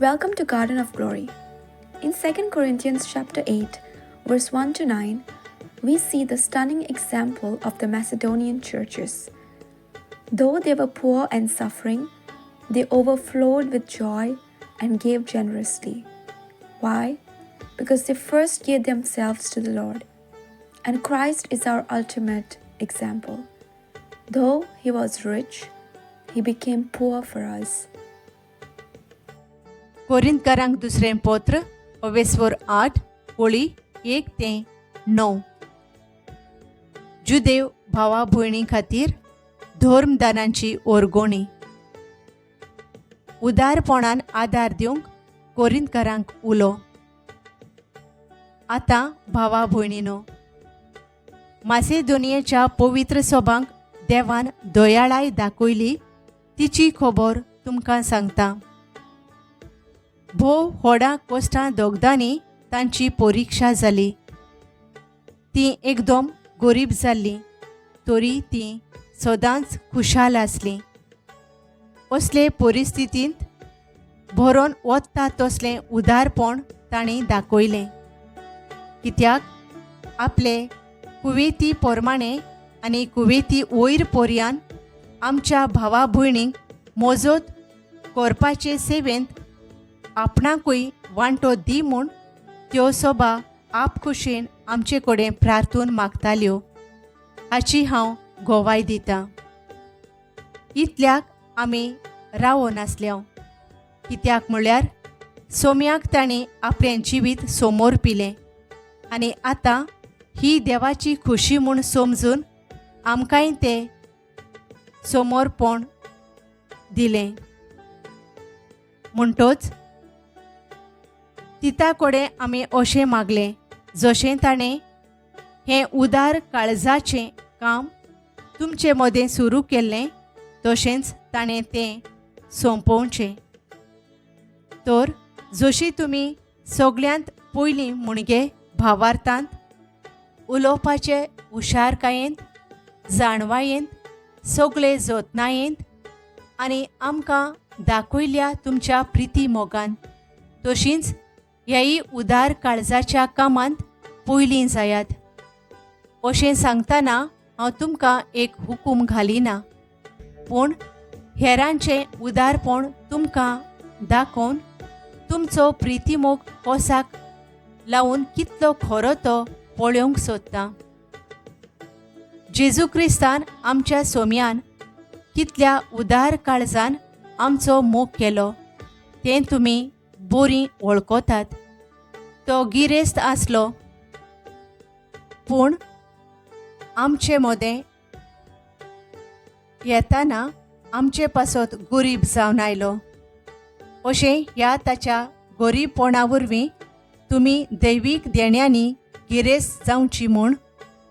Welcome to Garden of Glory. In 2 Corinthians chapter 8, verse 1 to 9, we see the stunning example of the Macedonian churches. Though they were poor and suffering, they overflowed with joy and gave generously. Why? Because they first gave themselves to the Lord. And Christ is our ultimate example. Though he was rich, he became poor for us. कोरिंथकारांक दुसरें पत्र 8 ओळी 1 ते 9. जुदेव भावा भयणी खातीर धर्मदानांची ओरगोणी. उदारपणान आदार दिवंक कोरिंथकारांक उलो. आतां भावा भयणीनो, मासेदोनियेच्या पवित्र सभांक देवान दयाळाय दाखयली तिची खबर तुमकां सांगता. भोव व्हडा कोश्टां दोगदांनी तांची परिक्षा जाली. ती एकदम गरीब जाल्ली, तरी ती सदांच खुशाल आसली. असले परिस्थितींत भरोन वता तसलें उदारपण तांणी दाखयलें. कित्याक आपले कुवेती पोरमाणे आनी कुवेती वयर पर्यान आमच्या भावा भयणींक मोजत करपाचे सेवेंत आपणाकूय वांटो दी म्हूण त्यो सभा आपखुशीन आमचे कडेन प्रार्थून मागताल्यो हाची हांव गोवाय दितां. इतल्याक आमी रावो नासल्यो. कित्याक म्हळ्यार सोम्याक ताणें आपलें जिवीत समोर पिलें आनी आतां ही देवाची खुशी म्हूण समजून आमकांय तें समोरपण दिलें. म्हणटोच तिता कडेन आमी अशें मागलें जशें ताणें हें उदार काळजाचें काम तुमचे मदें सुरू केल्लें तशेंच ताणें तें सोंपोवचें. तर जशी तुमी सगळ्यांत पयलीं मुणगे भावार्थांत उलोवपाचे हुशारकायेंत, जाणवायेंत, सगळे जतनायेंत आनी आमकां दाखयल्या तुमच्या प्रिती मोगान, तशींच ह्याय उदार काळजाच्या कामांत पयलीं जायात. अशें सांगतना हांव तुमकां एक हुकूम घालिना, पूण हेरांचें उदारपण तुमकां दाखोवन तुमचो प्रितीमोग कोसाक लावून कितलो खरो तो पळोवंक सोदता. जेजू क्रिस्तान आमच्या सोम्यान कितल्या उदार काळजान आमचो मोग केलो तें तुमी बरीं वळखतात. तो गिरेस्त आसलो, पूण आमचे मदें येताना आमचे पासत गरीब जावन आयलो. अशें ह्या ताच्या गरीबपणा वरवीं तुमी दैवीक देण्यांनी गिरेस्त जावची म्हूण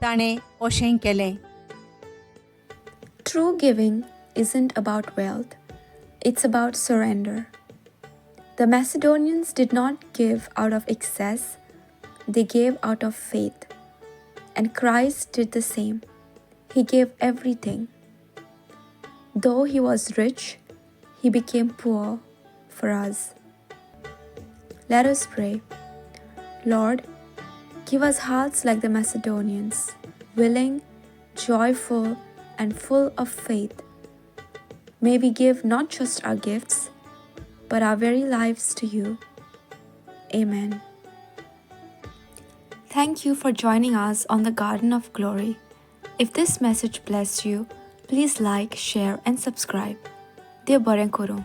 ताणें अशें केलें. True giving isn't about wealth, it's about surrender. The Macedonians did not give out of excess, they gave out of faith. And Christ did the same. He gave everything. Though he was rich, he became poor for us. Let us pray. Lord, give us hearts like the Macedonians, willing, joyful, and full of faith. May we give not just our gifts, but our very lives to you. Amen. Thank you for joining us on the Garden of Glory. If this message blessed you, please like, share, and subscribe. Dear Baren Koro.